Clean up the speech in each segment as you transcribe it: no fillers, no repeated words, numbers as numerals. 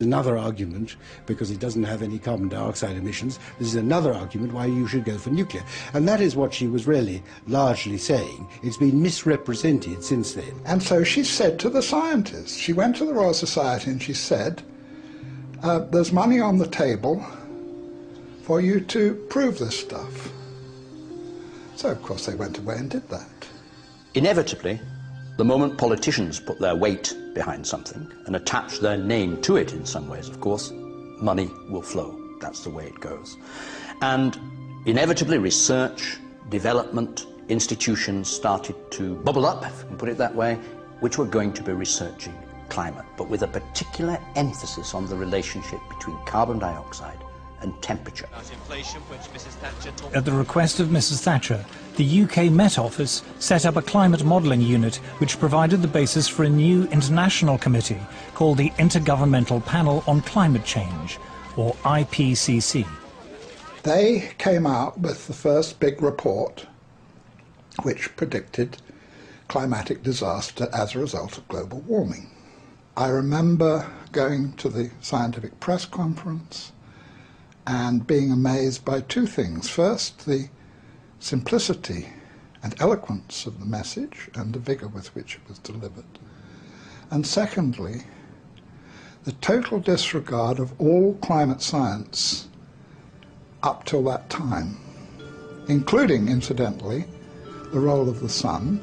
Another argument, because it doesn't have any carbon dioxide emissions, this is another argument why you should go for nuclear. And that is what she was really largely saying. It's been misrepresented since then. And so she said to the scientists, she went to the Royal Society and she said, there's money on the table for you to prove this stuff. So, of course, they went away and did that. Inevitably, the moment politicians put their weight behind something and attach their name to it in some ways, of course, money will flow. That's the way it goes. And inevitably, research, development, institutions started to bubble up, if we can put it that way, which were going to be researching climate, but with a particular emphasis on the relationship between carbon dioxide and temperature. At the request of Mrs. Thatcher, the UK Met Office set up a climate modelling unit which provided the basis for a new international committee called the Intergovernmental Panel on Climate Change, or IPCC. They came out with the first big report which predicted climatic disaster as a result of global warming. I remember going to the scientific press conference and being amazed by two things. First, the simplicity and eloquence of the message and the vigour with which it was delivered. And secondly, the total disregard of all climate science up till that time, including, incidentally, the role of the sun,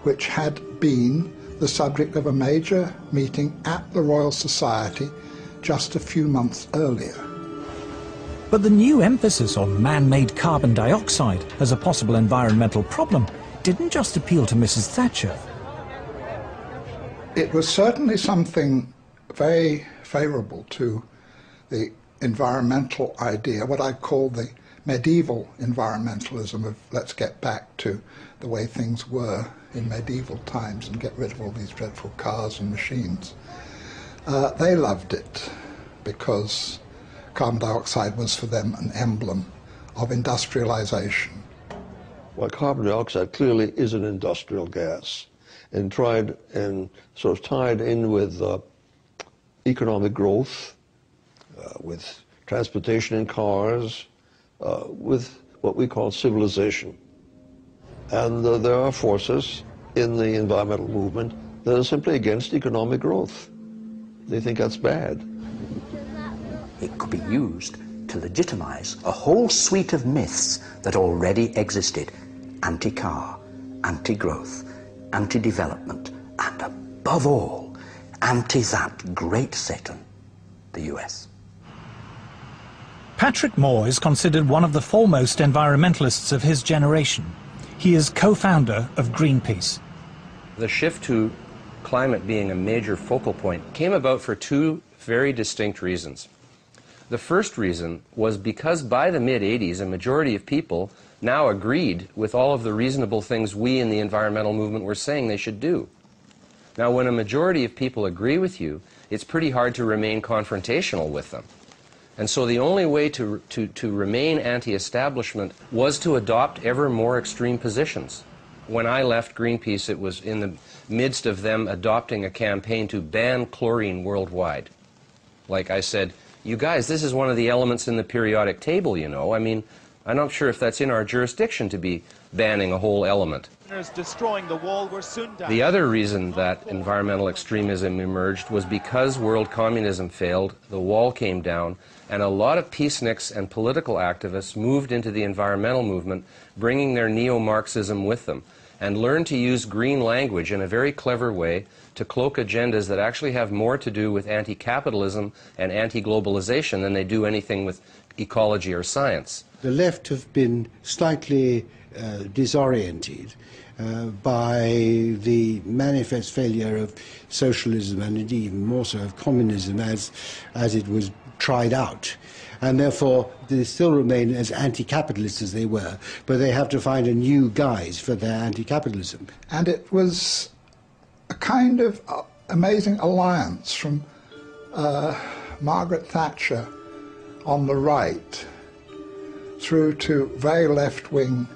which had been the subject of a major meeting at the Royal Society just a few months earlier. But the new emphasis on man-made carbon dioxide as a possible environmental problem didn't just appeal to Mrs. Thatcher. It was certainly something very favourable to the environmental idea, what I call the medieval environmentalism of let's get back to the way things were in medieval times and get rid of all these dreadful cars and machines. They loved it because carbon dioxide was for them an emblem of industrialization. Well, carbon dioxide clearly is an industrial gas and tried and sort of tied in with economic growth, with transportation in cars, with what we call civilization. And there are forces in the environmental movement that are simply against economic growth. They think that's bad. It could be used to legitimize a whole suite of myths that already existed: anti-car, anti-growth, anti-development, and above all, anti that great Satan, the US. Patrick Moore is considered one of the foremost environmentalists of his generation. He is co-founder of Greenpeace. The shift to climate being a major focal point came about for two very distinct reasons. The first reason was because by the mid-'80s, a majority of people now agreed with all of the reasonable things we in the environmental movement were saying they should do. Now, when a majority of people agree with you, it's pretty hard to remain confrontational with them. And so the only way to remain anti-establishment was to adopt ever more extreme positions. When I left Greenpeace, it was in the midst of them adopting a campaign to ban chlorine worldwide. Like I said, you guys, this is one of the elements in the periodic table, you know. I mean, I'm not sure if that's in our jurisdiction to be banning a whole element. The other reason that environmental extremism emerged was because world communism failed, the wall came down, and a lot of peaceniks and political activists moved into the environmental movement, bringing their neo-Marxism with them, and learned to use green language in a very clever way to cloak agendas that actually have more to do with anti-capitalism and anti-globalization than they do anything with ecology or science. The left have been slightly disoriented by the manifest failure of socialism and indeed even more so of communism as it was tried out. And therefore they still remain as anti-capitalist as they were, but they have to find a new guise for their anti-capitalism. And it was a kind of amazing alliance from Margaret Thatcher on the right through to very left-wing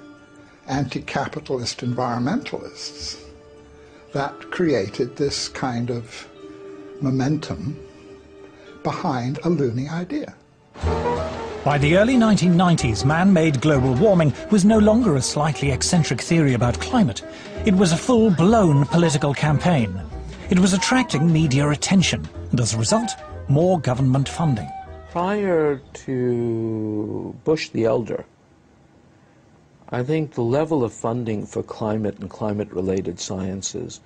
anti-capitalist environmentalists that created this kind of momentum behind a loony idea. By the early 1990s, man-made global warming was no longer a slightly eccentric theory about climate. It was a full-blown political campaign. It was attracting media attention, and as a result, more government funding. Prior to Bush the Elder, I think the level of funding for climate and climate-related sciences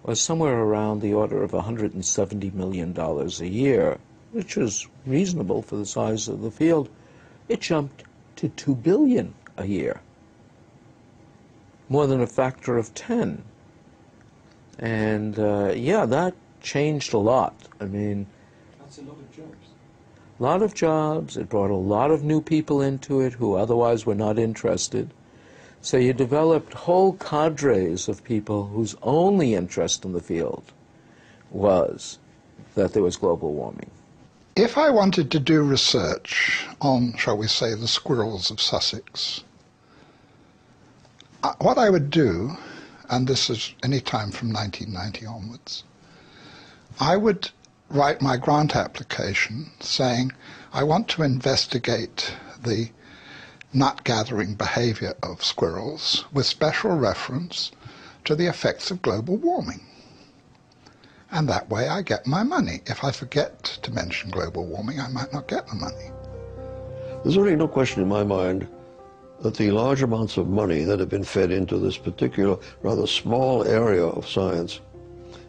was somewhere around the order of $170 million a year, which was reasonable for the size of the field. It jumped to $2 billion a year, more than a factor of 10. And yeah, that changed a lot. I mean, that's a lot of jobs. A lot of jobs. It brought a lot of new people into it who otherwise were not interested. So you developed whole cadres of people whose only interest in the field was that there was global warming. If I wanted to do research on, shall we say, the squirrels of Sussex, what I would do, and this is any time from 1990 onwards, I would write my grant application saying, I want to investigate the nut-gathering behavior of squirrels with special reference to the effects of global warming. And that way I get my money. If I forget to mention global warming, I might not get the money. There's really no question in my mind that the large amounts of money that have been fed into this particular, rather small area of science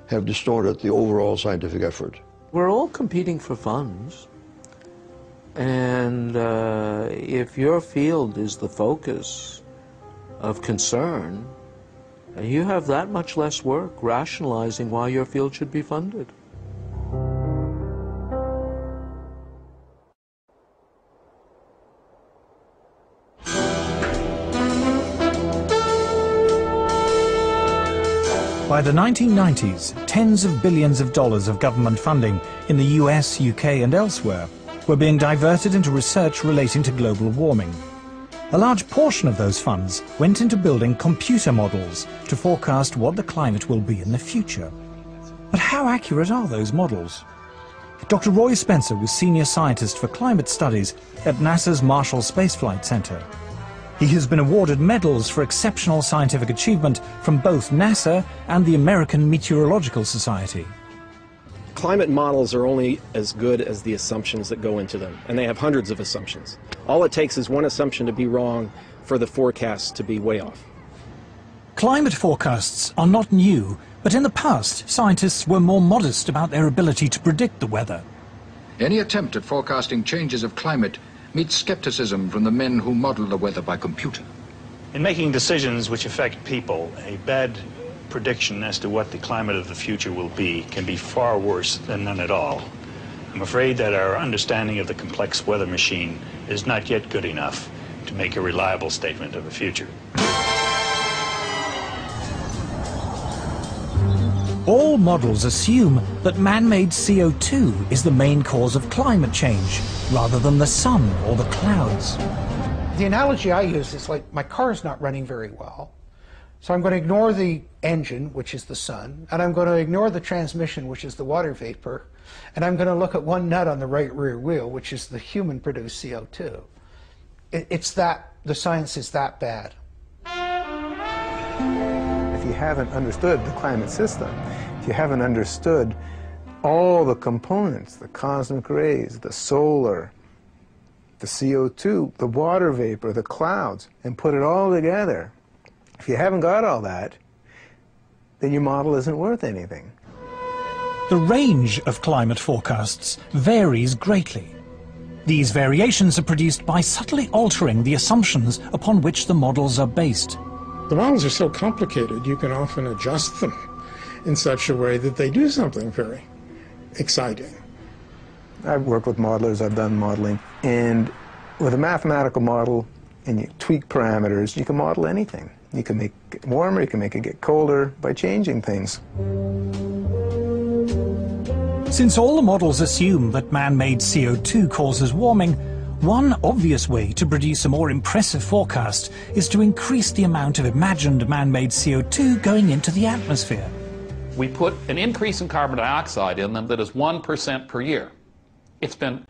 have distorted the overall scientific effort. We're all competing for funds. And if your field is the focus of concern, you have that much less work rationalizing why your field should be funded. By the 1990s, tens of billions of dollars of government funding in the US, UK and elsewhere were being diverted into research relating to global warming. A large portion of those funds went into building computer models to forecast what the climate will be in the future. But how accurate are those models? Dr. Roy Spencer was senior scientist for climate studies at NASA's Marshall Space Flight Center. He has been awarded medals for exceptional scientific achievement from both NASA and the American Meteorological Society. Climate models are only as good as the assumptions that go into them, and they have hundreds of assumptions. All it takes is one assumption to be wrong for the forecast to be way off. Climate forecasts are not new, but in the past, scientists were more modest about their ability to predict the weather. Any attempt at forecasting changes of climate meets skepticism from the men who model the weather by computer. In making decisions which affect people, a bad prediction as to what the climate of the future will be can be far worse than none at all. I'm afraid that our understanding of the complex weather machine is not yet good enough to make a reliable statement of the future. All models assume that man-made CO2 is the main cause of climate change, rather than the sun or the clouds. The analogy I use is like my car is not running very well, so I'm going to ignore the engine, which is the sun, and I'm going to ignore the transmission, which is the water vapor, and I'm going to look at one nut on the right rear wheel, which is the human-produced CO2. It's that, the science is that bad. If you haven't understood the climate system, if you haven't understood all the components, the cosmic rays, the solar, the CO2, the water vapor, the clouds, and put it all together, if you haven't got all that, then your model isn't worth anything. The range of climate forecasts varies greatly. These variations are produced by subtly altering the assumptions upon which the models are based. The models are so complicated, you can often adjust them in such a way that they do something very exciting. I've worked with modelers, I've done modeling, and with a mathematical model and you tweak parameters, you can model anything. You can make it warmer, you can make it get colder by changing things. Since all the models assume that man-made CO2 causes warming, one obvious way to produce a more impressive forecast is to increase the amount of imagined man-made CO2 going into the atmosphere. We put an increase in carbon dioxide in them that is 1% per year. It's been